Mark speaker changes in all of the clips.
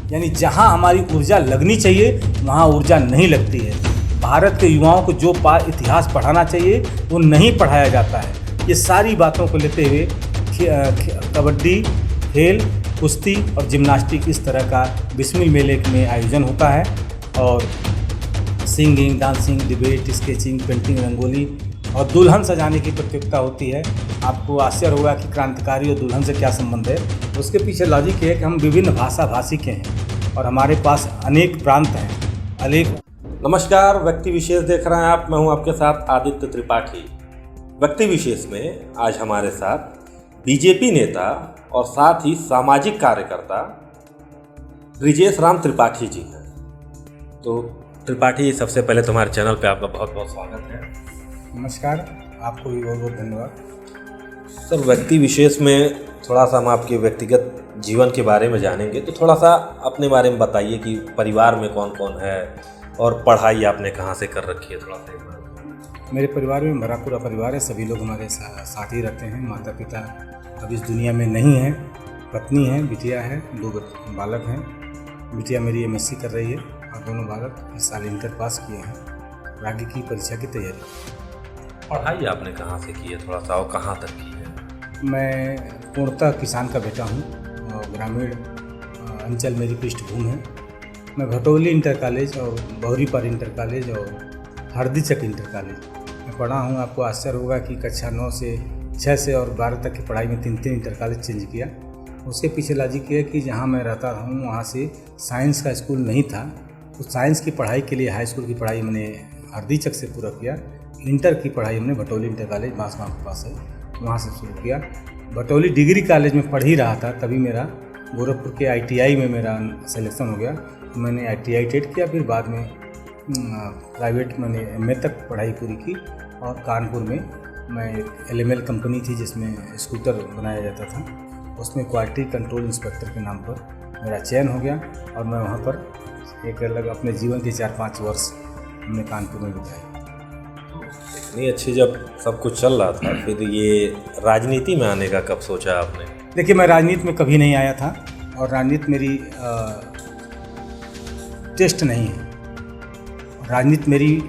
Speaker 1: यानी जहाँ हमारी ऊर्जा लगनी चाहिए वहाँ ऊर्जा नहीं लगती है। भारत के युवाओं को जो इतिहास पढ़ाना चाहिए वो नहीं पढ़ाया जाता है। ये सारी बातों को लेते हुए कबड्डी, खेल, कुश्ती और जिम्नास्टिक इस तरह का बिस्मिल मेले में आयोजन होता है। और singing, dancing, debate, sketching, painting, rangoli और दुल्हन सजाने की प्रतियोगिता होती है। आपको आश्चर्य होगा कि क्रांतिकारी और दुल्हन से क्या संबंध है। उसके पीछे लॉजिक है कि हम विभिन्न भाषी के हैं और हमारे पास अनेक प्रांत हैं, अनेक।
Speaker 2: नमस्कार, व्यक्ति विशेष देख रहे हैं आप। मैं हूं आपके साथ आदित्य त्रिपाठी। व्यक्ति विशेष में आज हमारे साथ बीजेपी नेता और साथ ही सामाजिक कार्यकर्ता ब्रिजेश राम त्रिपाठी जी हैं। तो त्रिपाठी, सबसे पहले तुम्हारे चैनल पे आपका बहुत बहुत स्वागत है।
Speaker 1: नमस्कार, आपको भी बहुत बहुत धन्यवाद।
Speaker 2: सर, व्यक्ति विशेष में थोड़ा सा हम आपके व्यक्तिगत जीवन के बारे में जानेंगे, तो थोड़ा सा अपने बारे में बताइए कि परिवार में कौन कौन है और पढ़ाई आपने कहाँ से कर रखी है, थोड़ा सा।
Speaker 1: मेरे परिवार में मेरा पूरा परिवार है, सभी लोग हमारे साथ ही रहते हैं। माता पिता अब इस दुनिया में नहीं हैं, पत्नी है, बिटिया है, 2 बालक हैं। बिटिया मेरी MSc कर रही है और दोनों बालक इस साल इंटर पास किए हैं और आगे की परीक्षा की तैयारी।
Speaker 2: पढ़ाई आपने कहाँ से की है, थोड़ा सा, और कहाँ तक की है?
Speaker 1: मैं पूर्णतः किसान का बेटा हूँ और ग्रामीण अंचल मेरी पृष्ठभूमि है। मैं भटोली इंटर कॉलेज और बहरीपार इंटर कॉलेज और हरदीचक इंटर कॉलेज में पढ़ा हूँ। आपको आश्चर्य होगा कि कक्षा 9 से 6 से और 12 तक की पढ़ाई में 3 इंटर कॉलेज चेंज किया। उसके पीछे लॉजिक ये है कि जहाँ मैं रहता हूँ वहाँ से साइंस का स्कूल नहीं था, तो साइंस की पढ़ाई के लिए हाई स्कूल की पढ़ाई मैंने हरदीचक से पूरा किया। इंटर की पढ़ाई हमने भटोली इंटर कॉलेज बांसगांव के पास है, वहाँ से शुरू किया। भटोली डिग्री कॉलेज में पढ़ ही रहा था, तभी मेरा गोरखपुर के ITI में मेरा सिलेक्शन हो गया। तो मैंने ITI टेट किया, फिर बाद में प्राइवेट मैंने MA तक पढ़ाई पूरी की। और कानपुर में मैं एक LML कंपनी थी जिसमें स्कूटर बनाया जाता था, उसमें क्वालिटी कंट्रोल इंस्पेक्टर के नाम पर मेरा चयन हो गया और मैं वहाँ पर एक अलग अपने जीवन के 4-5 वर्ष हमने कानपुर में बिताए।
Speaker 2: इतनी अच्छी जब सब कुछ चल रहा था, फिर ये राजनीति में आने का कब सोचा आपने?
Speaker 1: देखिए, मैं राजनीति में कभी नहीं आया था और राजनीति मेरी टेस्ट नहीं है। राजनीति मेरी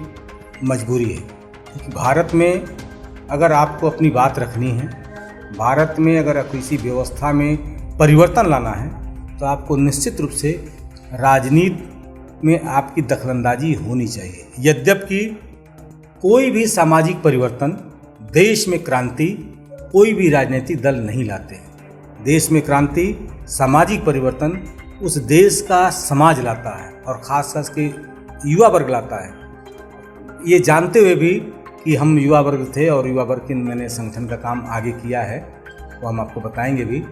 Speaker 1: मजबूरी है, क्योंकि भारत में अगर आपको अपनी बात रखनी है, भारत में अगर किसी व्यवस्था में परिवर्तन लाना है, तो आपको निश्चित रूप से राजनीति में आपकी दखलंदाजी होनी चाहिए। यद्यपि कोई भी सामाजिक परिवर्तन, देश में क्रांति कोई भी राजनीतिक दल नहीं लाते हैं। देश में क्रांति, सामाजिक परिवर्तन उस देश का समाज लाता है और ख़ास करके युवा वर्ग लाता है। ये जानते हुए भी कि हम युवा वर्ग थे और युवा वर्ग के मैंने संगठन का काम आगे किया है, वो हम आपको बताएंगे भी।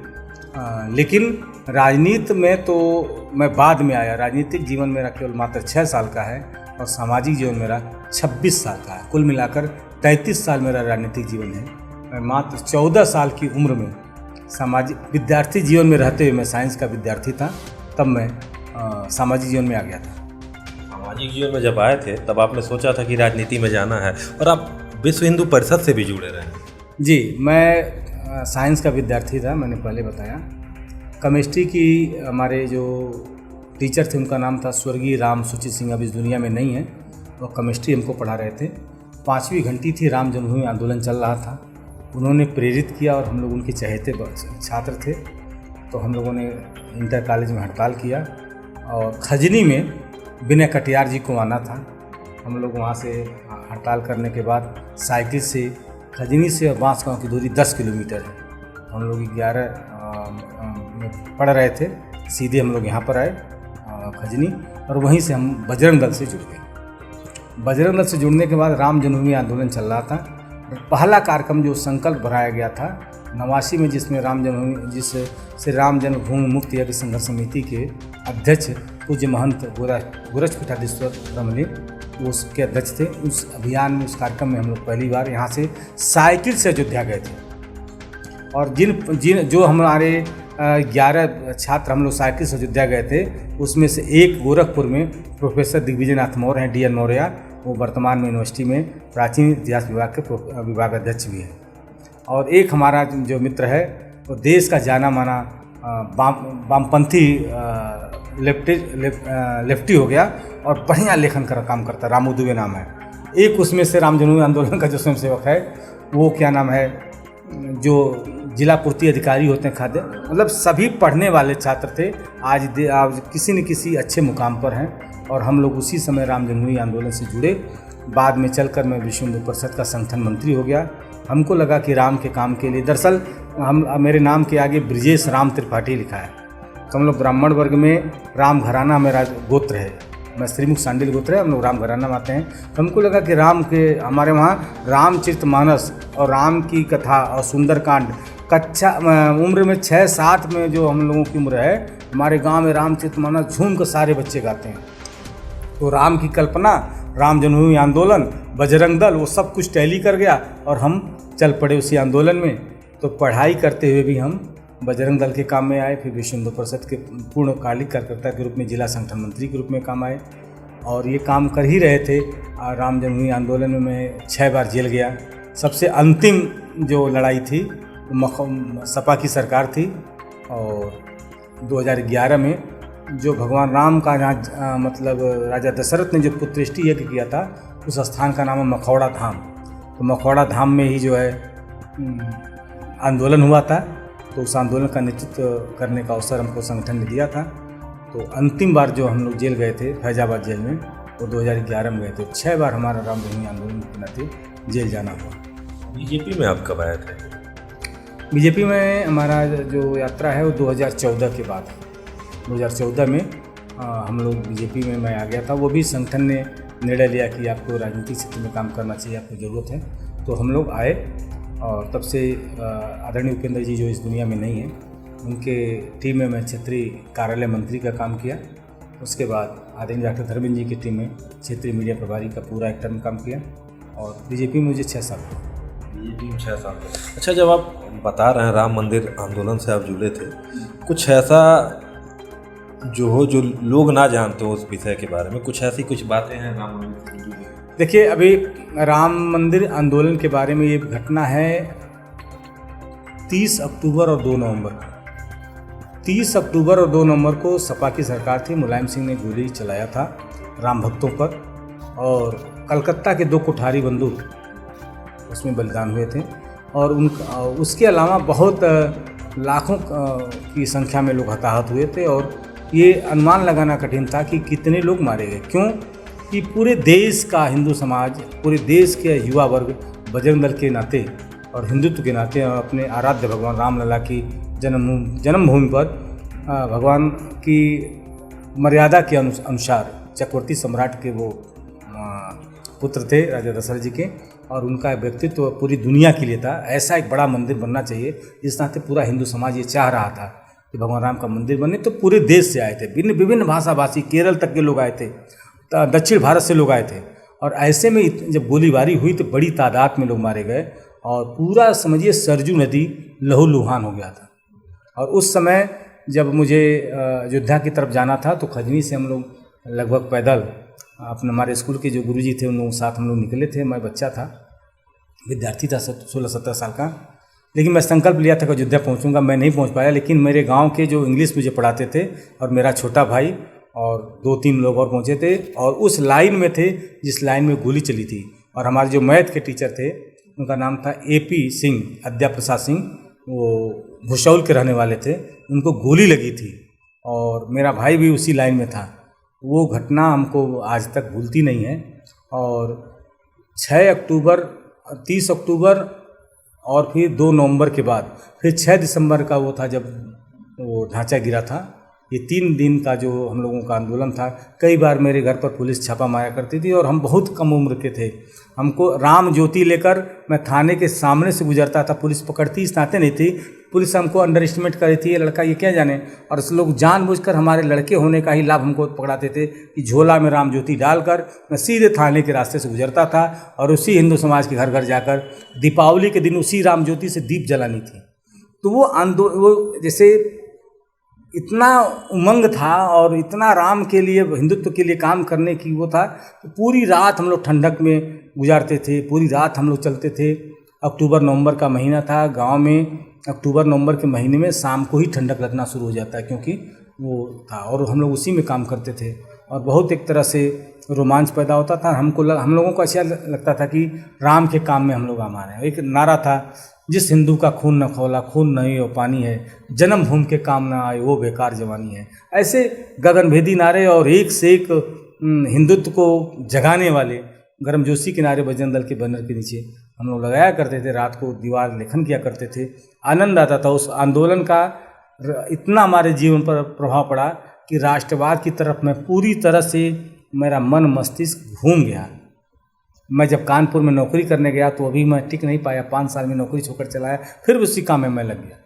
Speaker 1: लेकिन राजनीति में तो मैं बाद में आया। राजनीतिक जीवन मेरा केवल मात्र 6 साल का है और सामाजिक जीवन मेरा 26 साल का है। कुल मिलाकर 33 साल मेरा राजनीतिक जीवन है। मैं मात्र 14 साल की उम्र में सामाजिक विद्यार्थी जीवन में रहते हुए, मैं साइंस का विद्यार्थी था, तब मैं सामाजिक जीवन में आ गया था।
Speaker 2: सामाजिक जीवन में जब आए थे तब आपने सोचा था कि राजनीति में जाना है, और आप विश्व हिंदू परिषद से भी जुड़े रहे।
Speaker 1: जी, मैं साइंस का विद्यार्थी था, मैंने पहले बताया। केमिस्ट्री की हमारे जो टीचर थे उनका नाम था स्वर्गीय राम सुचित सिंह, अब इस दुनिया में नहीं है। वो केमिस्ट्री हमको पढ़ा रहे थे। 5वीं घंटी थी, राम जन्मभूमि आंदोलन चल रहा था। उन्होंने प्रेरित किया और हम लोग उनके चहेते छात्र थे, तो हम लोगों ने इंटर कॉलेज में हड़ताल किया और खजनी में विनय कटियार जी को आना था। हम लोग वहाँ से हड़ताल करने के बाद साइकिल से खजनी से बांसगांव की दूरी 10 किलोमीटर है। हम लोग 11 में पढ़ रहे थे, सीधे हम लोग यहाँ पर आए खजनी, और वहीं से हम बजरंग दल से जुड़ गए। बजरंग दल से जुड़ने के बाद राम जन्मभूमि आंदोलन चल रहा था। पहला कार्यक्रम जो संकल्प भराया गया था 89 में, जिसमें जिससे राम जन्मभूमि मुक्ति यज्ञ संघर्ष समिति के अध्यक्ष पूज्य महंत गोरक्षपीठाधीश्वर ब्रह्मलीन उसके अध्यक्ष थे। उस अभियान में, उस कार्यक्रम में हम लोग पहली बार यहाँ से साइकिल से अयोध्या गए थे। और जो हमारे 11 छात्र हम लोग साइकिल से अयोध्या गए थे, उसमें से एक गोरखपुर में प्रोफेसर दिग्विजय नाथ मौर्य हैं, DN मौर्य, वो वर्तमान में यूनिवर्सिटी में प्राचीन इतिहास विभाग के विभाग अध्यक्ष भी हैं। और एक हमारा जो मित्र है वो देश का जाना माना वामपंथी लेफ्टी हो गया और बढ़िया लेखन का काम करता है। रामू दुबे नाम है। एक उसमें से राम जन्मभूमि आंदोलन का जो स्वयंसेवक है वो क्या नाम है, जो जिला पूर्ति अधिकारी होते हैं खाद्य, मतलब सभी पढ़ने वाले छात्र थे। आज किसी न किसी अच्छे मुकाम पर हैं और हम लोग उसी समय राम जन्मभूमि आंदोलन से जुड़े। बाद में चलकर मैं विश्व हिंदू परिषद का संगठन मंत्री हो गया। हमको लगा कि राम के काम के लिए, दरअसल मेरे नाम के आगे ब्रिजेश राम त्रिपाठी लिखा है, तो हम लोग ब्राह्मण वर्ग में राम घराना मेरा गोत्र है, मैं श्रीमुख सांडिल गोत्र है, हम लोग राम घराना में आते हैं। तो हमको लगा कि राम के हमारे वहाँ रामचरितमानस और राम की कथा और सुंदरकांड कक्षा उम्र में 6-7 में जो हम लोगों की उम्र है, हमारे गांव में रामचरितमानस झूम कर सारे बच्चे गाते हैं। तो राम की कल्पना, राम जन्मभूमि आंदोलन, बजरंग दल, वो सब कुछ टैली कर गया और हम चल पड़े उसी आंदोलन में। तो पढ़ाई करते हुए भी हम बजरंग दल के काम में आए, फिर विश्व हिंदू परिषद के पूर्णकालिक कार्यकर्ता के रूप में, जिला संगठन मंत्री के रूप में काम आए और ये काम कर ही रहे थे। राम जन्मभूमि आंदोलन में मैं 6 बार जेल गया। सबसे अंतिम जो लड़ाई थी सपा की सरकार थी और 2011 में जो भगवान राम का जहाँ मतलब राजा दशरथ ने जो पुत्रेष्टि यज्ञ किया था, उस स्थान का नाम है मखौड़ा धाम। तो मखौड़ा धाम में ही जो है आंदोलन हुआ था। तो उस आंदोलन का नेतृत्व करने का अवसर हमको संगठन ने दिया था। तो अंतिम बार जो हम लोग जेल गए थे फैजाबाद जेल में, वो 2011 में गए थे। 6 बार हमारा राम जन्मभूमि आंदोलन के नाते जेल जाना हुआ।
Speaker 2: बीजेपी में आप कब आए थे?
Speaker 1: बीजेपी में हमारा जो यात्रा है वो 2014 के बाद, 2014 में हम लोग बीजेपी में मैं आ गया था। वो भी संगठन ने निर्णय लिया कि आपको राजनीतिक क्षेत्र में काम करना चाहिए, आपको ज़रूरत है, तो हम लोग आए। और तब से आदरणीय उपेंद्र जी जो इस दुनिया में नहीं है, उनके टीम में मैं क्षेत्रीय कार्यालय मंत्री का काम किया। उसके बाद आदरणीय डॉक्टर धर्मेंद्र जी की टीम में क्षेत्रीय मीडिया प्रभारी का पूरा एक टर्म काम किया और बीजेपी में मुझे 6 साल।
Speaker 2: बीजेपी में 6 साल। अच्छा, जब आप बता रहे हैं राम मंदिर आंदोलन से आप जुड़े थे, कुछ ऐसा जो लोग ना जानते हो उस विषय के बारे में, कुछ ऐसी कुछ बातें हैं राम मंदिर से जुड़ी?
Speaker 1: देखिए, अभी राम मंदिर आंदोलन के बारे में ये घटना है 30 अक्टूबर और 2 नवंबर को। 30 अक्टूबर और 2 नवंबर को सपा की सरकार थी, मुलायम सिंह ने गोली चलाया था राम भक्तों पर और कलकत्ता के 2 कोठारी बंदूक उसमें बलिदान हुए थे। और उसके अलावा बहुत लाखों की संख्या में लोग हताहत हुए थे और ये अनुमान लगाना कठिन था कि कितने लोग मारे गए। क्यों कि पूरे देश का हिंदू समाज, पूरे देश के युवा वर्ग बजरंग दल के नाते और हिंदुत्व के नाते और अपने आराध्य भगवान रामलला की जन्मभूमि पर भगवान की मर्यादा के अनुसार चक्रवर्ती सम्राट के वो पुत्र थे राजा दशरथ जी के, और उनका व्यक्तित्व पूरी दुनिया के लिए था। ऐसा एक बड़ा मंदिर बनना चाहिए, इस नाते पूरा हिंदू समाज ये चाह रहा था कि भगवान राम का मंदिर बने। तो पूरे देश से आए थे, विभिन्न भाषा भाषी, केरल तक के लोग आए थे, दक्षिण भारत से लोग आए थे। और ऐसे में जब गोलीबारी हुई तो बड़ी तादाद में लोग मारे गए और पूरा समझिए सरजू नदी लहूलुहान हो गया था। और उस समय जब मुझे अयोध्या की तरफ जाना था तो खजनी से हम लोग लगभग पैदल अपने हमारे स्कूल के जो गुरुजी थे उन लोगों के साथ हम लोग निकले थे। मैं बच्चा था, विद्यार्थी था, 16-17 साल का, लेकिन मैं संकल्प लिया था कि अयोध्या पहुंचूंगा। मैं नहीं पहुंच पाया, लेकिन मेरे गांव के जो इंग्लिश मुझे पढ़ाते थे और मेरा छोटा भाई और 2-3 लोग और पहुंचे थे और उस लाइन में थे जिस लाइन में गोली चली थी। और हमारे जो मैथ के टीचर थे उनका नाम था AP सिंह, अद्या प्रसाद सिंह, वो भुशौल के रहने वाले थे, उनको गोली लगी थी और मेरा भाई भी उसी लाइन में था। वो घटना हमको आज तक भूलती नहीं है। और 6 अक्टूबर, 30 अक्टूबर और फिर 2 नवंबर के बाद फिर 6 दिसंबर का वो था जब वो ढांचा गिरा था। ये 3 दिन का जो हम लोगों का आंदोलन था। कई बार मेरे घर पर पुलिस छापा मारा करती थी और हम बहुत कम उम्र के थे। हमको राम ज्योति लेकर मैं थाने के सामने से गुजरता था, पुलिस पकड़ती इस नाते नहीं थी, पुलिस हमको अंडर एस्टिमेट कर रही थी, ये लड़का ये क्या जाने। और इस लोग जानबूझकर हमारे लड़के होने का ही लाभ हमको पकड़ाते थे कि झोला में राम ज्योति डालकर मैं सीधे थाने के रास्ते से गुजरता था और उसी हिंदू समाज के घर घर जाकर दीपावली के दिन उसी राम ज्योति से दीप जलानी थी। तो वो जैसे इतना उमंग था और इतना राम के लिए, हिंदुत्व के लिए काम करने की वो था। पूरी रात हम लोग ठंडक में गुजारते थे, पूरी रात हम लोग चलते थे। अक्टूबर नवंबर का महीना था, गांव में अक्टूबर नवंबर के महीने में शाम को ही ठंडक लगना शुरू हो जाता है, क्योंकि वो था और हम लोग उसी में काम करते थे और बहुत एक तरह से रोमांच पैदा होता था। हम लोगों को अच्छा लगता था कि राम के काम में हम लोग हमारे हैं। एक नारा था, जिस हिंदू का खून न खौला खून नहीं हो पानी है, जन्मभूमि के काम न आए वो बेकार जवानी है। ऐसे गगनभेदी नारे और एक से एक हिंदुत्व को जगाने वाले गर्मजोशी के नारे बजरंग दल के बैनर के नीचे हम लोग लगाया करते थे। रात को दीवार लेखन किया करते थे, आनंद आता था। उस आंदोलन का इतना हमारे जीवन पर प्रभाव पड़ा कि राष्ट्रवाद की तरफ मैं पूरी तरह से मेरा मन मस्तिष्क घूम गया। मैं जब कानपुर में नौकरी करने गया तो अभी मैं टिक नहीं पाया, 5 साल में नौकरी छोड़कर चला आया, फिर उसी काम में मैं लग गया।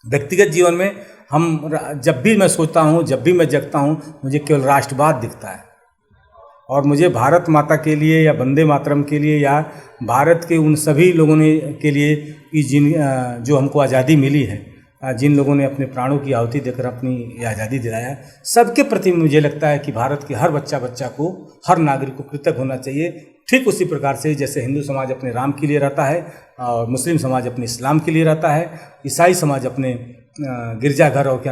Speaker 1: व्यक्तिगत जीवन में हम जब भी मैं सोचता हूँ, जब भी मैं जगता हूँ, मुझे केवल राष्ट्रवाद दिखता है और मुझे भारत माता के लिए या वंदे मातरम के लिए या भारत के उन सभी लोगों ने के लिए कि जो हमको आज़ादी मिली है, जिन लोगों ने अपने प्राणों की आहुति देकर अपनी आज़ादी दिलाया, सबके प्रति मुझे लगता है कि भारत के हर बच्चा को, हर नागरिक को कृतज्ञ होना चाहिए। ठीक उसी प्रकार से जैसे हिंदू समाज अपने राम के लिए रहता है और मुस्लिम समाज अपने इस्लाम के लिए रहता है, ईसाई समाज अपने गिरजाघर और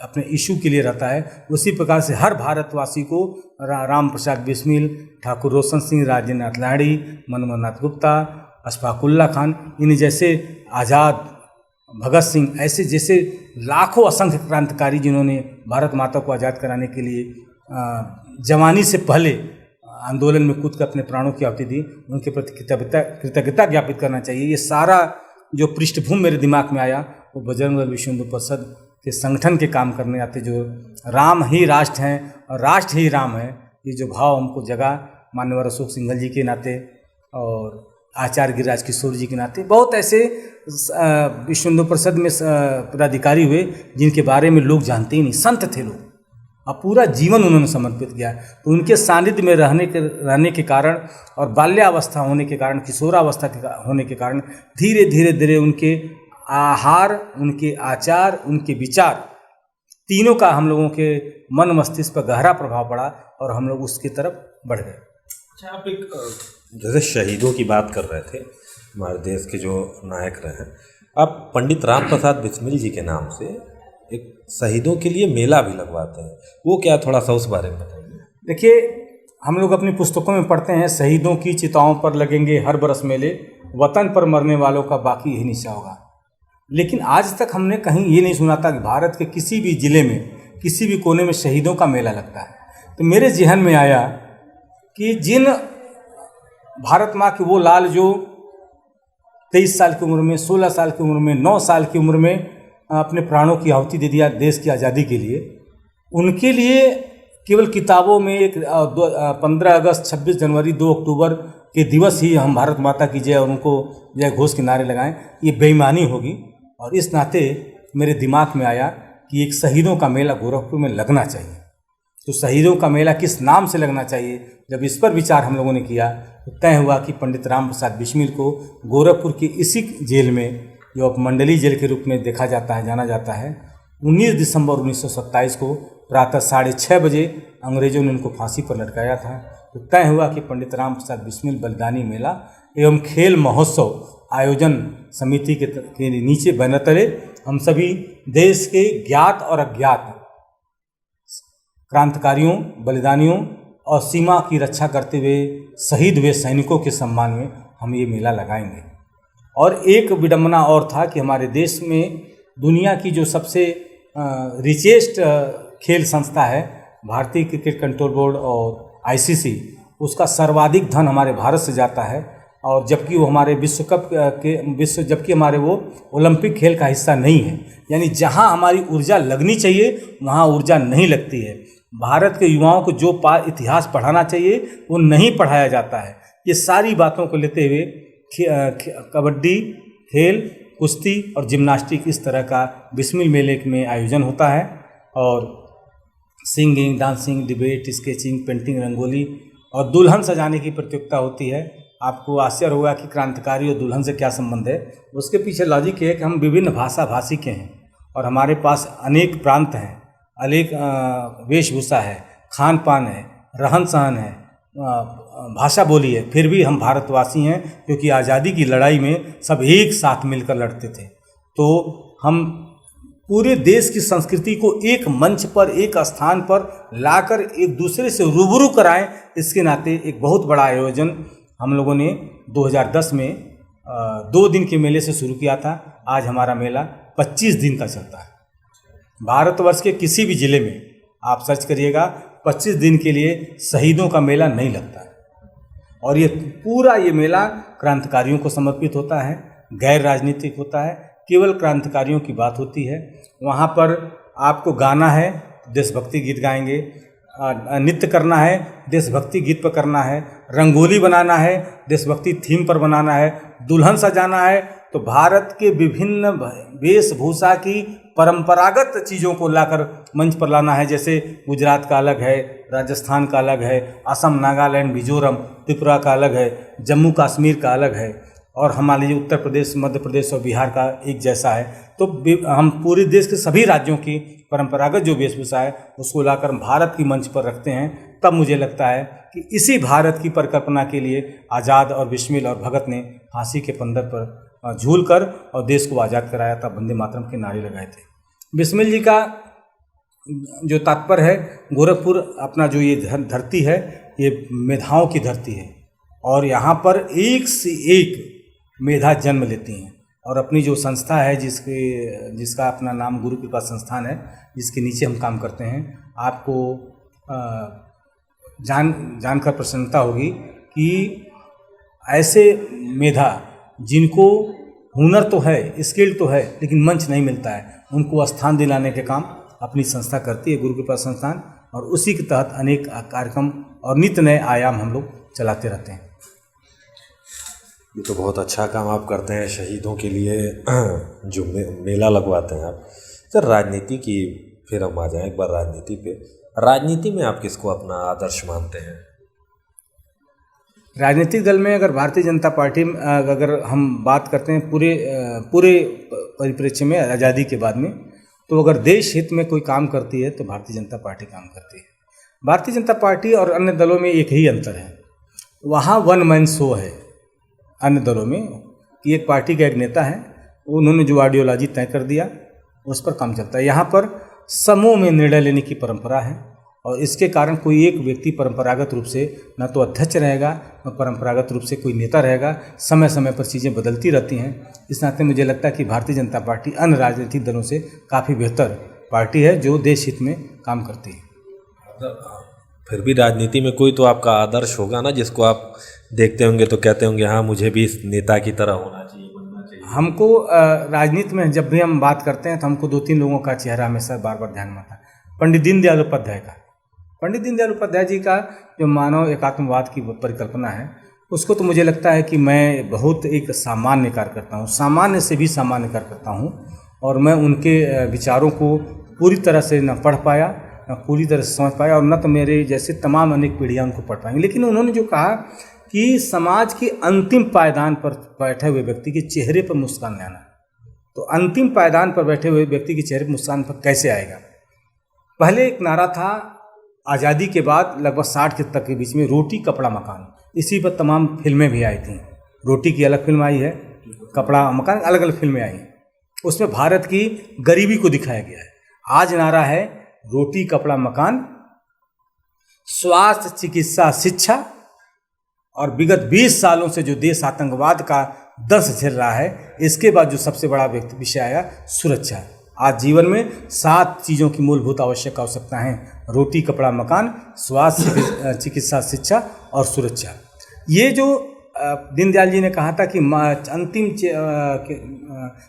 Speaker 1: अपने यीशु के लिए रहता है, उसी प्रकार से हर भारतवासी को राम प्रसाद बिस्मिल, ठाकुर रोशन सिंह, राजेंद्र नाथ लाहिड़ी, मनमोहन नाथ गुप्ता, अशफाक उल्लाह खान, इन जैसे आज़ाद, भगत सिंह, ऐसे जैसे लाखों असंख्य क्रांतिकारी जिन्होंने भारत माता को आज़ाद कराने के लिए जवानी से पहले आंदोलन में कूद कर अपने प्राणों की आहुति दी, उनके प्रति कृतज्ञता ज्ञापित करना चाहिए। ये सारा जो पृष्ठभूमि मेरे दिमाग में आया वो बजरंग दल विश्व हिंदू परिषद के संगठन के काम करने आते, जो राम ही राष्ट्र हैं और राष्ट्र ही राम है, ये जो भाव हमको जगा माननीय अशोक सिंघल जी के नाते और आचार्य गिरिराज किशोर जी के नाते। बहुत ऐसे विश्व हिंदू परिषद में पदाधिकारी हुए जिनके बारे में लोग जानते ही नहीं, संत थे लोग, अब पूरा जीवन उन्होंने समर्पित किया। तो उनके सानिध्य में रहने के कारण और बाल्यावस्था होने के कारण, किशोरावस्था के होने के कारण धीरे धीरे उनके आहार, उनके आचार, उनके विचार, तीनों का हम लोगों के मन मस्तिष्क पर गहरा प्रभाव पड़ा और हम लोग उसकी तरफ बढ़ गए।
Speaker 2: अच्छा, आप एक जैसे शहीदों की बात कर रहे थे, हमारे देश के जो नायक रहे, आप पंडित राम प्रसाद बिस्मिल जी के नाम से एक शहीदों के लिए मेला भी लगवाते हैं, वो क्या, थोड़ा सा उस बारे में बताइए।
Speaker 1: देखिए, हम लोग अपनी पुस्तकों में पढ़ते हैं, शहीदों की चिताओं पर लगेंगे हर बरस मेले, वतन पर मरने वालों का बाकी यही निशा होगा। लेकिन आज तक हमने कहीं ये नहीं सुना था कि भारत के किसी भी ज़िले में, किसी भी कोने में शहीदों का मेला लगता है। तो मेरे जहन में आया कि जिन भारत माँ के वो लाल जो 23 साल की उम्र में, 16 साल की उम्र में, 9 साल की उम्र में अपने प्राणों की आहुति दे दिया देश की आज़ादी के लिए, उनके लिए केवल किताबों में एक 15 अगस्त, 26 जनवरी, 2 अक्टूबर के दिवस ही हम भारत माता की जय और उनको जय घोष के नारे लगाएं, ये बेईमानी होगी। और इस नाते मेरे दिमाग में आया कि एक शहीदों का मेला गोरखपुर में लगना चाहिए। तो शहीदों का मेला किस नाम से लगना चाहिए, जब इस पर विचार हम लोगों ने किया तो तय हुआ कि पंडित राम प्रसाद बिस्मिल को गोरखपुर की इसी जेल में, जो अब मंडली जेल के रूप में देखा जाता है, जाना जाता है, 19 दिसंबर 1927 को प्रातः 6:30 बजे अंग्रेजों ने उनको फांसी पर लटकाया था। तो तय हुआ कि पंडित राम प्रसाद बिस्मिल बलिदानी मेला एवं खेल महोत्सव आयोजन समिति के नीचे बैनर तले हम सभी देश के ज्ञात और अज्ञात क्रांतिकारियों, बलिदानियों और सीमा की रक्षा करते हुए शहीद हुए सैनिकों के सम्मान में हम ये मेला लगाएंगे। और एक विडंबना और था कि हमारे देश में दुनिया की जो सबसे रिचेस्ट खेल संस्था है, भारतीय क्रिकेट कंट्रोल बोर्ड और ICC, उसका सर्वाधिक धन हमारे भारत से जाता है। और जबकि वो हमारे विश्व कप के जबकि हमारे वो ओलंपिक खेल का हिस्सा नहीं है, यानी जहां हमारी ऊर्जा लगनी चाहिए वहां ऊर्जा नहीं लगती है। भारत के युवाओं को जो इतिहास पढ़ाना चाहिए वो नहीं पढ़ाया जाता है। ये सारी बातों को लेते हुए कबड्डी, खेल, कुश्ती और जिम्नास्टिक, इस तरह का बिस्मिल मेले में आयोजन होता है। और singing, dancing, debate, sketching, painting, rangoli और दुल्हन सजाने की प्रतियोगिता होती है। आपको आश्चर्य होगा कि क्रांतिकारी और दुल्हन से क्या संबंध है। उसके पीछे लॉजिक है कि हम विभिन्न भाषी के हैं और हमारे पास अनेक प्रांत हैं, अनेक वेशभूषा है, खान पान है, रहन सहन है, भाषा बोली है, फिर भी हम भारतवासी हैं, क्योंकि आज़ादी की लड़ाई में सब एक साथ मिलकर लड़ते थे। तो हम पूरे देश की संस्कृति को एक मंच पर, एक स्थान पर लाकर एक दूसरे से रूबरू कराएं, इसके नाते एक बहुत बड़ा आयोजन हम लोगों ने 2010 में 2 दिन के मेले से शुरू किया था। आज हमारा मेला 25 दिन का चलता है। भारतवर्ष के किसी भी ज़िले में आप सर्च करिएगा, 25 दिन के लिए शहीदों का मेला नहीं लगता है। और ये पूरा ये मेला क्रांतिकारियों को समर्पित होता है, गैर राजनीतिक होता है, केवल क्रांतिकारियों की बात होती है। वहाँ पर आपको गाना है, देशभक्ति गीत गाएंगे, नृत्य करना है, देशभक्ति गीत पर करना है, रंगोली बनाना है, देशभक्ति थीम पर बनाना है, दुल्हन सजाना है, तो भारत के विभिन्न वेशभूषा की परंपरागत चीज़ों को लाकर मंच पर लाना है। जैसे गुजरात का अलग है, राजस्थान का अलग है, असम, नागालैंड, मिजोरम, त्रिपुरा का अलग है, जम्मू कश्मीर का अलग है, और हमारे लिए उत्तर प्रदेश, मध्य प्रदेश और बिहार का एक जैसा है। तो हम पूरे देश के सभी राज्यों की परंपरागत जो वेशभूषा है उसको लाकर भारत की मंच पर रखते हैं। तब मुझे लगता है कि इसी भारत की परिकल्पना के लिए आज़ाद और बिस्मिल और भगत ने फांसी के फंदे पर झूल कर और देश को आज़ाद कराया था, वंदे मातरम के नारे लगाए थे। बिस्मिल जी का जो तात्पर्य है, गोरखपुर अपना जो ये धरती है, ये मेधाओं की धरती है, और यहाँ पर एक से एक मेधा जन्म लेती हैं। और अपनी जो संस्था है जिसका अपना नाम गुरु कृपा संस्थान है, जिसके नीचे हम काम करते हैं, आपको जानकर प्रसन्नता होगी कि ऐसे मेधा जिनको हुनर तो है, स्किल तो है, लेकिन मंच नहीं मिलता है, उनको स्थान दिलाने के काम अपनी संस्था करती है, गुरु कृपा संस्थान। और उसी के तहत अनेक कार्यक्रम और नित्य नए आयाम हम लोग चलाते रहते हैं।
Speaker 2: ये तो बहुत अच्छा काम आप करते हैं शहीदों के लिए, जो मेला लगवाते हैं आप। सर, राजनीति की फिर हम आ जाएं एक बार राजनीति पे। राजनीति में आप किसको अपना आदर्श मानते हैं?
Speaker 1: राजनीतिक दल में अगर भारतीय जनता पार्टी, अगर हम बात करते हैं पूरे परिप्रेक्ष्य में आज़ादी के बाद में, तो अगर देश हित में कोई काम करती है तो भारतीय जनता पार्टी काम करती है। भारतीय जनता पार्टी और अन्य दलों में एक ही अंतर है, वहाँ वन मैन शो है। अन्य दलों में कि एक पार्टी का एक नेता है, उन्होंने जो आइडियोलॉजी तय कर दिया उस पर काम चलता है। यहाँ पर समूह में निर्णय लेने की परंपरा है, और इसके कारण कोई एक व्यक्ति परंपरागत रूप से न तो अध्यक्ष रहेगा, न परंपरागत रूप से कोई नेता रहेगा। समय समय पर चीज़ें बदलती रहती हैं। इस नाते मुझे लगता है कि भारतीय जनता पार्टी अन्य राजनीतिक दलों से काफ़ी बेहतर पार्टी है, जो देश हित में काम करती है।
Speaker 2: फिर भी राजनीति में कोई तो आपका आदर्श होगा ना, जिसको आप देखते होंगे तो कहते होंगे हाँ मुझे भी इस नेता की तरह होना चाहिए, बनना चाहिए।
Speaker 1: हमको राजनीति में जब भी हम बात करते हैं तो हमको 2-3 लोगों का चेहरा हमेशा बार बार ध्यान में आता है। पंडित दीनदयाल उपाध्याय का, पंडित दीनदयाल उपाध्याय जी का जो मानव एकात्मवाद की परिकल्पना है, उसको तो मुझे लगता है कि मैं बहुत एक सामान्य कार्यकर्ता हूँ, सामान्य से भी सामान्य कार्यकर्ता हूँ, और मैं उनके विचारों को पूरी तरह से न पढ़ पाया, न पूरी तरह से समझ पाया, और न तो मेरे जैसे तमाम अनेक पीढ़ियाँ उनको पढ़ पाएंगी। लेकिन उन्होंने जो कहा कि समाज के अंतिम पायदान पर बैठे हुए व्यक्ति के चेहरे पर मुस्कान लाना, तो अंतिम पायदान पर बैठे हुए व्यक्ति के चेहरे पर मुस्कान पर कैसे आएगा? पहले एक नारा था आज़ादी के बाद लगभग 60 के तक के बीच में, रोटी कपड़ा मकान। इसी पर तमाम फिल्में भी आई थी। रोटी की अलग फिल्म आई है, कपड़ा मकान अलग अलग फिल्में आई हैं। उसमें भारत की गरीबी को दिखाया गया है। आज नारा है रोटी कपड़ा मकान, स्वास्थ्य चिकित्सा शिक्षा, और विगत 20 सालों से जो देश आतंकवाद का दंश झेल रहा है, इसके बाद जो सबसे बड़ा विषय आया सुरक्षा। आज जीवन में 7 चीज़ों की मूलभूत आवश्यकता है: रोटी कपड़ा मकान, स्वास्थ्य चिकित्सा शिक्षा और सुरक्षा। ये जो दीनदयाल जी ने कहा था कि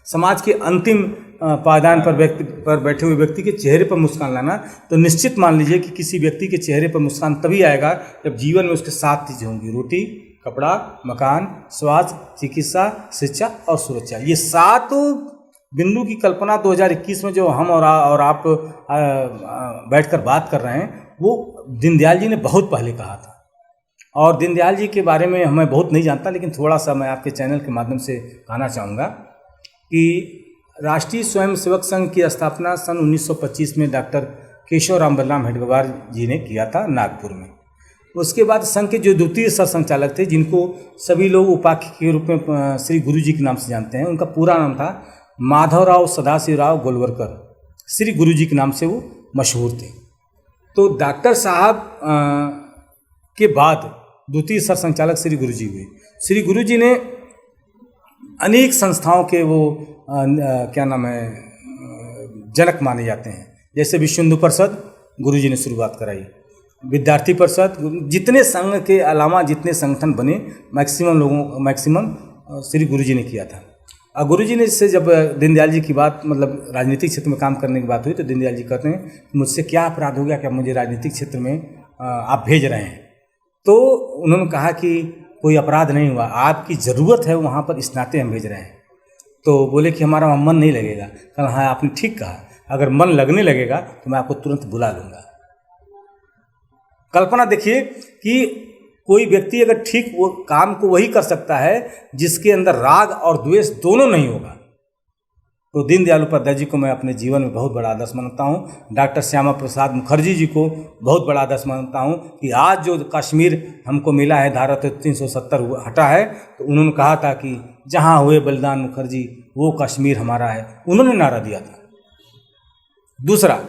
Speaker 1: समाज के अंतिम पायदान पर बैठे हुए व्यक्ति के चेहरे पर मुस्कान लाना, तो निश्चित मान लीजिए कि किसी व्यक्ति के चेहरे पर मुस्कान तभी आएगा जब जीवन में उसके 7 चीज़ें होंगी: रोटी कपड़ा मकान, स्वास्थ्य चिकित्सा शिक्षा और सुरक्षा। ये 7 बिंदु की कल्पना 2021 में जो हम और आप बैठकर बात कर रहे हैं, वो दीनदयाल जी ने बहुत पहले कहा था। और दीनदयाल जी के बारे में मैं बहुत नहीं जानता, लेकिन थोड़ा सा मैं आपके चैनल के माध्यम से कहना चाहूँगा कि राष्ट्रीय स्वयंसेवक संघ की स्थापना सन 1925 में डॉक्टर केशवराम बलराम हेडगेवार जी ने किया था नागपुर में। उसके बाद संघ के जो द्वितीय सरसंघचालक थे, जिनको सभी लोग उपाख्य के रूप में श्री गुरु जी के नाम से जानते हैं, उनका पूरा नाम था माधवराव सदाशिवराव गोलवलकर। श्री गुरुजी के नाम से वो मशहूर थे। तो डॉक्टर साहब के बाद द्वितीय सरसंचालक श्री गुरुजी हुए। श्री गुरुजी ने अनेक संस्थाओं के वो क्या नाम है जनक माने जाते हैं। जैसे विश्व हिंदू परिषद गुरुजी ने शुरुआत कराई, विद्यार्थी परिषद, जितने संघ के अलावा जितने संगठन बने मैक्सिमम श्री गुरुजी ने किया था। और गुरुजी ने इससे जब दीनदयाल जी की बात मतलब राजनीतिक क्षेत्र में काम करने की बात हुई तो दीनदयाल जी कहते हैं मुझसे क्या अपराध हो गया कि मुझे राजनीतिक क्षेत्र में आप भेज रहे हैं। तो उन्होंने कहा कि कोई अपराध नहीं हुआ, आपकी ज़रूरत है वहाँ पर, इस नाते हम भेज रहे हैं। तो बोले कि हमारा वहाँ मन नहीं लगेगा। कहा हाँ आपने ठीक कहा, अगर मन लगने लगेगा तो मैं आपको तुरंत बुला लूँगा। कल्पना देखिए कि कोई व्यक्ति अगर ठीक वो काम को वही कर सकता है जिसके अंदर राग और द्वेष दोनों नहीं होगा। तो दीनदयाल उपाध्याय जी को मैं अपने जीवन में बहुत बड़ा आदर्श मानता हूँ। डॉक्टर श्यामा प्रसाद मुखर्जी जी को बहुत बड़ा आदर्श मानता हूँ कि आज जो कश्मीर हमको मिला है, धारा 370 हटा है, तो उन्होंने कहा था कि जहाँ हुए बलिदान मुखर्जी वो कश्मीर हमारा है, उन्होंने नारा दिया था। दूसरा,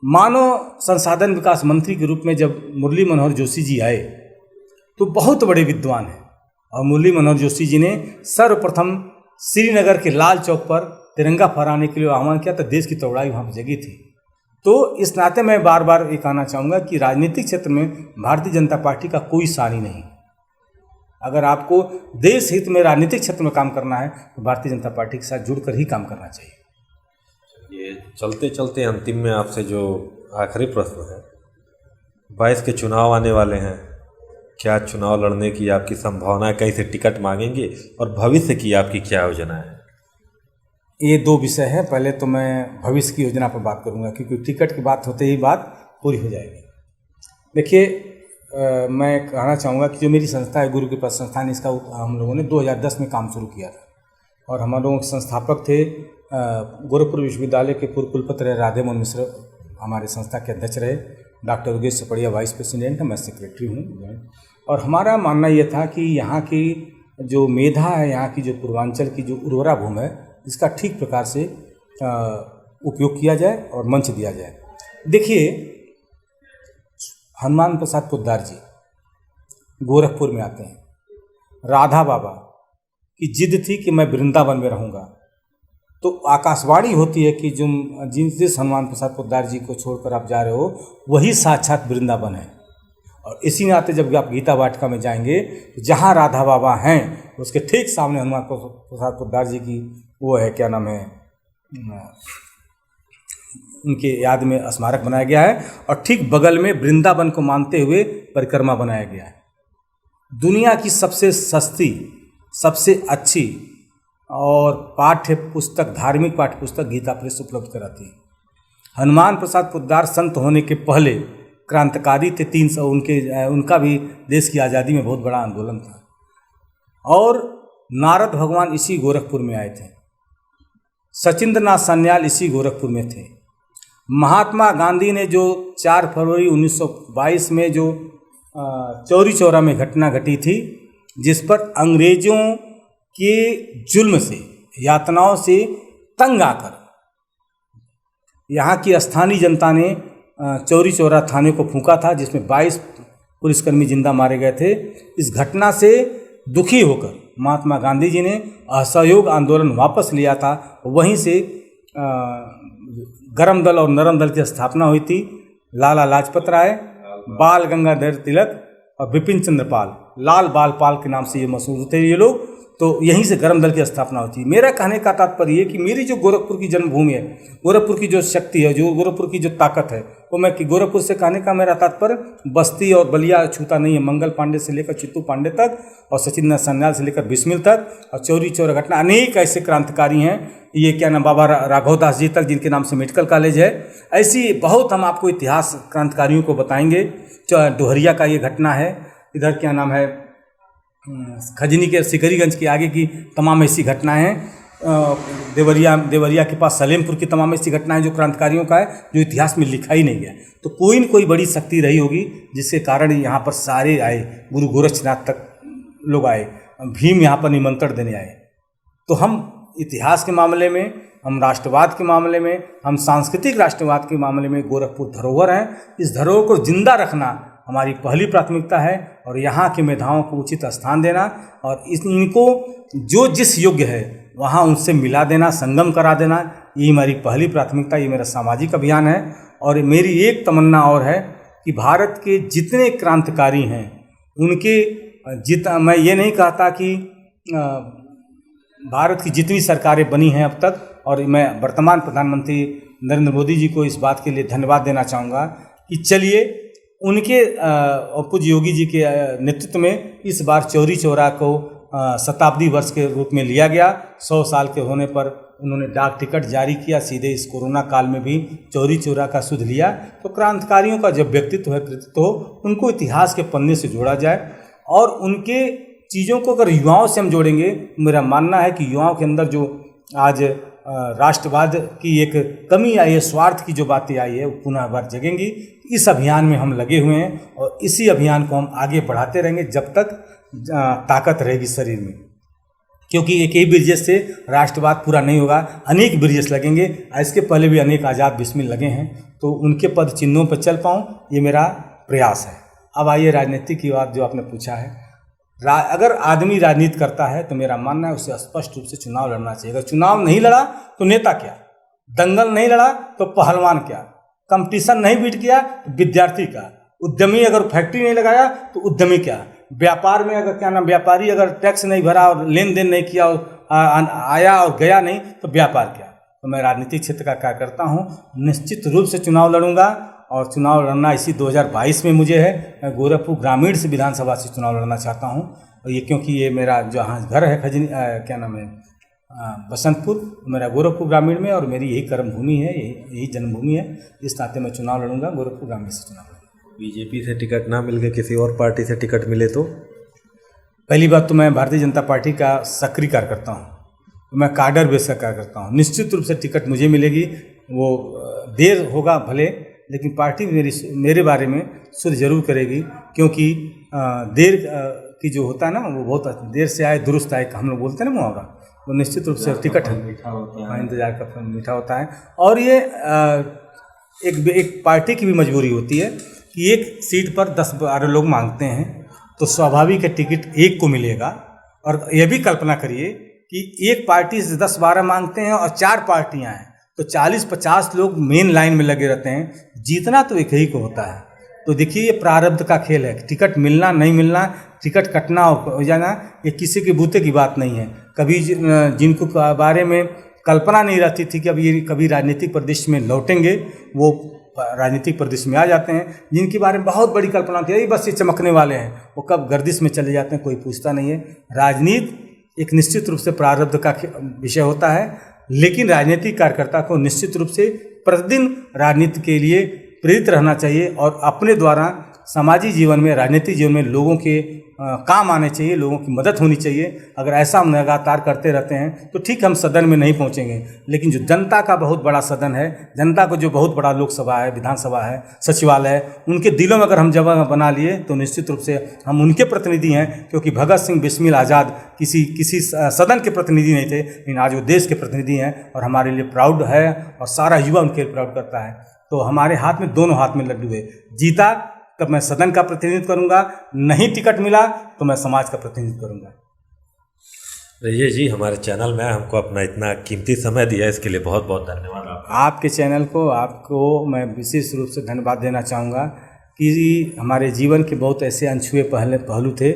Speaker 1: मानव संसाधन विकास मंत्री के रूप में जब मुरली मनोहर जोशी जी आए तो बहुत बड़े विद्वान हैं, और मुरली मनोहर जोशी जी ने सर्वप्रथम श्रीनगर के लाल चौक पर तिरंगा फहराने के लिए आह्वान किया, तो देश की चौड़ाई वहाँ पर जगी थी। तो इस नाते मैं बार बार ये कहना चाहूँगा कि राजनीतिक क्षेत्र में भारतीय जनता पार्टी का कोई सानी नहीं। अगर आपको देश हित में राजनीतिक क्षेत्र में काम करना है तो भारतीय जनता पार्टी के साथ जुड़कर ही काम करना चाहिए।
Speaker 2: ये चलते चलते अंतिम में आपसे जो आखिरी प्रश्न है, 22 के चुनाव आने वाले हैं, क्या चुनाव लड़ने की आपकी संभावना है? कैसे टिकट मांगेंगे और भविष्य की आपकी क्या योजना है?
Speaker 1: ये दो विषय है। पहले तो मैं भविष्य की योजना पर बात करूंगा क्योंकि टिकट की बात होते ही बात पूरी हो जाएगी। देखिए, मैं कहना चाहूँगा कि जो मेरी संस्था है गुरु कृपा संस्थान, इसका हम लोगों ने 2010 में काम शुरू किया था और हम लोगों के संस्थापक थे गोरखपुर विश्वविद्यालय के पूर्व कुलपति रहे राधे मोहन मिश्र, हमारे संस्था के अध्यक्ष रहे। डॉक्टर योगेश सपड़िया वाइस प्रेसिडेंट है, मैं सेक्रेटरी हूँ। और हमारा मानना ये था कि यहाँ की जो मेधा है, यहाँ की जो पूर्वांचल की जो उर्वरा भूमि है, इसका ठीक प्रकार से उपयोग किया जाए और मंच दिया जाए। देखिए, हनुमान प्रसाद पोद्दार जी गोरखपुर में आते हैं। राधा बाबा की जिद थी कि मैं वृंदावन में रहूँगा, तो आकाशवाणी होती है कि जिस हनुमान प्रसाद पोद्दार जी को छोड़कर आप जा रहे हो वही साक्षात वृंदावन है। और इसी नाते जब आप गीता वाटिका में जाएंगे तो जहाँ राधा बाबा हैं उसके ठीक सामने हनुमान प्रसाद पोद्दार जी की वो है, क्या नाम है, उनके याद में स्मारक बनाया गया है। और ठीक बगल में वृंदावन को मानते हुए परिक्रमा बनाया गया है। दुनिया की सबसे सस्ती, सबसे अच्छी और पाठ्य पुस्तक, धार्मिक पाठ्य पुस्तक गीता प्रेस उपलब्ध कराती है। हनुमान प्रसाद पोद्दार संत होने के पहले क्रांतिकारी थे। 300 उनका भी देश की आज़ादी में बहुत बड़ा आंदोलन था। और नारद भगवान इसी गोरखपुर में आए थे। सचिंद्र नाथ सान्याल इसी गोरखपुर में थे। महात्मा गांधी ने जो 4 फरवरी 1922 में जो चौरी चौरा में घटना घटी थी, जिस पर अंग्रेजों के जुल्म से, यातनाओं से तंग आकर यहाँ की स्थानीय जनता ने चौरी चौरा थाने को फूंका था, जिसमें 22 पुलिसकर्मी जिंदा मारे गए थे। इस घटना से दुखी होकर महात्मा गांधी जी ने असहयोग आंदोलन वापस लिया था। वहीं से गरम दल और नरम दल की स्थापना हुई थी। लाला लाजपत राय, बाल गंगाधर तिलक और बिपिन चंद्र पाल, लाल बाल पाल के नाम से ये मशहूर थे ये लोग। तो यहीं से गरम दल की स्थापना होती है। मेरा कहने का तात्पर्य ये कि मेरी जो गोरखपुर की जन्मभूमि है, गोरखपुर की जो शक्ति है, जो गोरखपुर की जो ताकत है, वो मैं कि गोरखपुर से कहने का मेरा तात्पर्य बस्ती और बलिया छूता नहीं है। मंगल पांडे से लेकर चित्तू पांडे तक और सचिन नाथ सान्याल से लेकर बिस्मिल तक और चौरी चौरा घटना, अनेक ऐसे क्रांतिकारी हैं। ये क्या नाम, बाबा राघव दास जी तक, जिनके नाम से मेडिकल कॉलेज है। ऐसी बहुत हम आपको इतिहास क्रांतिकारियों को बताएंगे। डोहरिया का ये घटना है, इधर क्या नाम है, खजनी के सिकरीगंज के आगे की तमाम ऐसी घटनाएं हैं। देवरिया के पास सलेमपुर की तमाम ऐसी घटनाएं जो क्रांतिकारियों का है, जो इतिहास में लिखा ही नहीं गया। तो कोई न कोई बड़ी शक्ति रही होगी जिसके कारण यहाँ पर सारे आए, गुरु गोरक्षनाथ तक लोग आए, भीम यहाँ पर निमंत्रण देने आए। तो हम इतिहास के मामले में हम राष्ट्रवाद के मामले में, हम सांस्कृतिक राष्ट्रवाद के मामले में गोरखपुर धरोहर है। इस धरोहर को जिंदा रखना हमारी पहली प्राथमिकता है और यहाँ के मेधाओं को उचित स्थान देना और इनको जो जिस योग्य है वहाँ उनसे मिला देना, संगम करा देना, ये हमारी पहली प्राथमिकता, ये मेरा सामाजिक अभियान है। और मेरी एक तमन्ना और है कि भारत के जितने क्रांतिकारी हैं उनके मैं ये नहीं कहता कि भारत की जितनी सरकारें बनी हैं अब तक, और मैं वर्तमान प्रधानमंत्री नरेंद्र मोदी जी को इस बात के लिए धन्यवाद देना चाहूँगा कि चलिए उनके और पूज्य योगी जी के नेतृत्व में इस बार चौरी चौरा को शताब्दी वर्ष के रूप में लिया गया। 100 साल के होने पर उन्होंने डाक टिकट जारी किया, सीधे इस कोरोना काल में भी चौरी चौरा का सुध लिया। तो क्रांतिकारियों का जब व्यक्तित्व है, कृतित्व हो, उनको इतिहास के पन्ने से जोड़ा जाए और उनके चीज़ों को अगर युवाओं से हम जोड़ेंगे, मेरा मानना है कि युवाओं के अंदर जो आज राष्ट्रवाद की एक कमी आई है, स्वार्थ की जो बातें आई है, वो पुनः बार जगेंगी। इस अभियान में हम लगे हुए हैं और इसी अभियान को हम आगे बढ़ाते रहेंगे जब तक ताकत रहेगी शरीर में, क्योंकि एक ही ब्रिजेश से राष्ट्रवाद पूरा नहीं होगा, अनेक ब्रिजेश लगेंगे। इसके पहले भी अनेक आज़ाद बिस्मिल लगे हैं, तो उनके पद चिन्हों पर चल पाऊँ, ये मेरा प्रयास है। अब आइए राजनीति की बात जो आपने पूछा है। अगर आदमी राजनीति करता है तो मेरा मानना है उसे स्पष्ट रूप से चुनाव लड़ना चाहिए। अगर चुनाव नहीं लड़ा तो नेता क्या, दंगल नहीं लड़ा तो पहलवान क्या, कंपटीशन नहीं बीट किया तो विद्यार्थी का, उद्यमी अगर फैक्ट्री नहीं लगाया तो उद्यमी क्या, व्यापार में अगर क्या नाम व्यापारी अगर टैक्स नहीं भरा और लेन देन नहीं किया और आया और गया नहीं तो व्यापार क्या। तो मैं राजनीतिक क्षेत्र का कार्य करता हूँ, निश्चित रूप से चुनाव लड़ूंगा और चुनाव लड़ना इसी 2022 में मुझे है। मैं गोरखपुर ग्रामीण से विधानसभा से चुनाव लड़ना चाहता हूँ और ये क्योंकि ये मेरा जहाँ घर है क्या नाम है बसंतपुर, मेरा गोरखपुर ग्रामीण में और मेरी यही कर्मभूमि है, यही जन्मभूमि है। इस नाते मैं चुनाव लड़ूंगा, गोरखपुर ग्रामीण से चुनाव लड़ूंगा।
Speaker 2: बीजेपी से टिकट ना मिल के किसी और पार्टी से टिकट मिले तो?
Speaker 1: पहली बात तो मैं भारतीय जनता पार्टी का सक्रिय कार्यकर्ता हूँ, तो मैं काडर बेस का कार्यकर्ता हूँ। निश्चित रूप से टिकट मुझे मिलेगी, वो देर होगा भले, लेकिन पार्टी मेरे बारे में सुध जरूर करेगी, क्योंकि देर की जो होता है ना वो बहुत देर से आए दुरुस्त आए, हम लोग बोलते हैं ना मुहावरा, वो निश्चित रूप से टिकट मीठा होता है, इंतजार का फल मीठा होता है। और ये एक पार्टी की भी मजबूरी होती है कि एक सीट पर 10-12 लोग मांगते हैं, तो स्वाभाविक है टिकट एक को मिलेगा। और ये भी कल्पना करिए कि एक पार्टी से 10-12 मांगते हैं और 4 पार्टियां हैं, तो 40-50 लोग मेन लाइन में लगे रहते हैं, जीतना तो एक ही को होता है। तो देखिए ये प्रारब्ध का खेल है, टिकट मिलना नहीं मिलना, टिकट कटना हो जाना, ये किसी के बूते की बात नहीं है। कभी जिनको बारे में कल्पना नहीं रहती थी कि अब ये कभी राजनीतिक परिदृश्य में लौटेंगे, वो राजनीतिक परिदृश्य में आ जाते हैं। जिनके बारे में बहुत बड़ी कल्पना थी, ये बस ये चमकने वाले हैं, वो कब गर्दिश में चले जाते हैं, कोई पूछता नहीं है। राजनीति एक निश्चित रूप से प्रारब्ध का विषय होता है, लेकिन राजनीतिक कार्यकर्ता को निश्चित रूप से प्रतिदिन राजनीति के लिए प्रेरित रहना चाहिए और अपने द्वारा सामाजिक जीवन में, राजनीतिक जीवन में लोगों के काम आने चाहिए, लोगों की मदद होनी चाहिए। अगर ऐसा हम लगातार करते रहते हैं तो ठीक हम सदन में नहीं पहुंचेंगे, लेकिन जो जनता का बहुत बड़ा सदन है, जनता को जो बहुत बड़ा लोकसभा है, विधानसभा है, सचिवालय है, उनके दिलों में अगर हम जगह बना लिए तो निश्चित रूप से हम उनके प्रतिनिधि हैं। क्योंकि भगत सिंह बिस्मिल आज़ाद किसी सदन के प्रतिनिधि नहीं थे, लेकिन आज वो देश के प्रतिनिधि हैं और हमारे लिए प्राउड है और सारा युवा उनके लिए प्राउड करता है। तो हमारे हाथ में, दोनों हाथ में लड्डू है। जीता तब मैं सदन का प्रतिनिधित्व करूंगा, नहीं टिकट मिला तो मैं समाज का प्रतिनिधित्व करूंगा।
Speaker 2: रहिए जी, हमारे चैनल में हमको अपना इतना कीमती समय दिया, इसके लिए बहुत बहुत धन्यवाद
Speaker 1: आपके चैनल को। आपको मैं विशेष रूप से धन्यवाद देना चाहूँगा कि हमारे जीवन के बहुत ऐसे अनछुए पहलू थे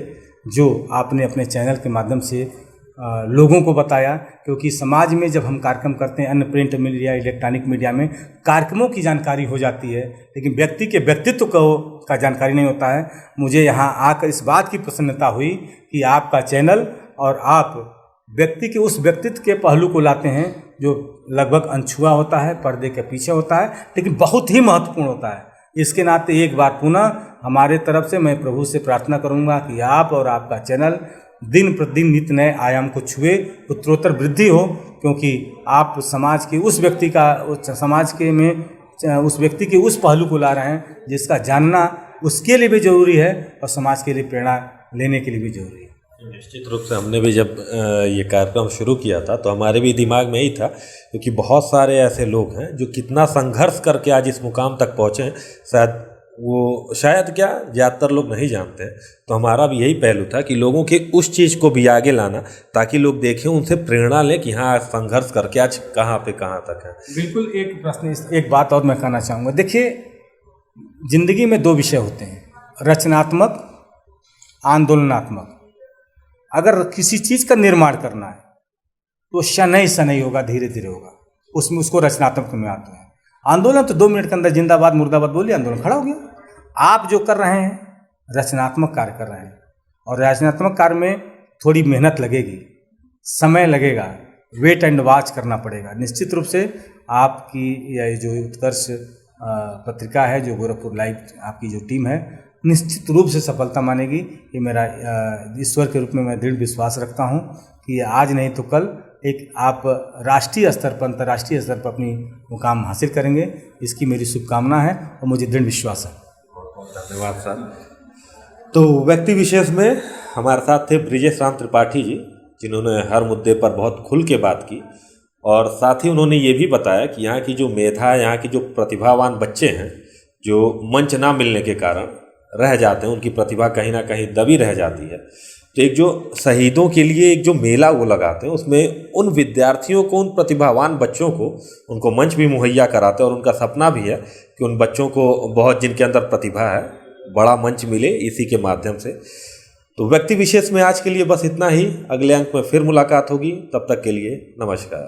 Speaker 1: जो आपने अपने चैनल के माध्यम से लोगों को बताया। क्योंकि समाज में जब हम कार्यक्रम करते हैं, अन्य प्रिंट मीडिया, इलेक्ट्रॉनिक मीडिया में कार्यक्रमों की जानकारी हो जाती है, लेकिन व्यक्ति के व्यक्तित्व का जानकारी नहीं होता है। मुझे यहाँ आकर इस बात की प्रसन्नता हुई कि आपका चैनल और आप व्यक्ति के उस व्यक्तित्व के पहलू को लाते हैं जो लगभग अनछुआ होता है, पर्दे के पीछे होता है, लेकिन बहुत ही महत्वपूर्ण होता है। इसके नाते एक बार पुनः हमारे तरफ से मैं प्रभु से प्रार्थना करूँगा कि आप और आपका चैनल दिन प्रतिदिन नित्य नए आयाम को छुए, उत्तरोत्तर वृद्धि हो, क्योंकि आप समाज के उस व्यक्ति के उस पहलू को ला रहे हैं जिसका जानना उसके लिए भी जरूरी है और समाज के लिए प्रेरणा लेने के लिए भी जरूरी है।
Speaker 2: निश्चित रूप से हमने भी जब ये कार्यक्रम शुरू किया था तो हमारे भी दिमाग में यही था, क्योंकि बहुत सारे ऐसे लोग हैं जो कितना संघर्ष करके आज इस मुकाम तक पहुँचे हैं, शायद क्या ज़्यादातर लोग नहीं जानते हैं। तो हमारा भी यही पहलू था कि लोगों के उस चीज़ को भी आगे लाना, ताकि लोग देखें, उनसे प्रेरणा लें कि हाँ संघर्ष करके आज कहाँ तक है।
Speaker 1: बिल्कुल। एक प्रश्न, एक बात और मैं कहना चाहूँगा। देखिए, जिंदगी में दो विषय होते हैं, रचनात्मक, आंदोलनात्मक। अगर किसी चीज़ का निर्माण करना है तो शनैः शनैः होगा, धीरे धीरे होगा, उसमें उसको रचनात्मक में आते हैं। आंदोलन तो 2 मिनट के अंदर जिंदाबाद मुर्दाबाद बोलिए, आंदोलन खड़ा हो गया। आप जो कर रहे हैं रचनात्मक कार्य कर रहे हैं, और रचनात्मक कार्य में थोड़ी मेहनत लगेगी, समय लगेगा, वेट एंड वॉच करना पड़ेगा। निश्चित रूप से आपकी यह जो उत्कर्ष पत्रिका है, जो गोरखपुर लाइव आपकी जो टीम है, निश्चित रूप से सफलता मानेगी। ये मेरा ईश्वर के रूप में मैं दृढ़ विश्वास रखता हूँ कि आज नहीं तो कल एक आप राष्ट्रीय स्तर पर, अंतर्राष्ट्रीय स्तर पर अपनी मुकाम हासिल करेंगे। इसकी मेरी शुभकामना है और मुझे दृढ़ विश्वास है।
Speaker 2: धन्यवाद सर। तो व्यक्ति विशेष में हमारे साथ थे ब्रिजेश राम त्रिपाठी जी, जिन्होंने हर मुद्दे पर बहुत खुल के बात की, और साथ ही उन्होंने ये भी बताया कि यहाँ की जो मेधा, यहाँ की जो प्रतिभावान बच्चे हैं, जो मंच ना मिलने के कारण रह जाते हैं, उनकी प्रतिभा कहीं ना कहीं दबी रह जाती है। तो एक जो शहीदों के लिए एक जो मेला वो लगाते हैं, उसमें उन विद्यार्थियों को, उन प्रतिभावान बच्चों को, उनको मंच भी मुहैया कराते हैं, और उनका सपना भी है कि उन बच्चों को, बहुत जिनके अंदर प्रतिभा है, बड़ा मंच मिले इसी के माध्यम से। तो व्यक्ति विशेष में आज के लिए बस इतना ही। अगले अंक में फिर मुलाकात होगी, तब तक के लिए नमस्कार।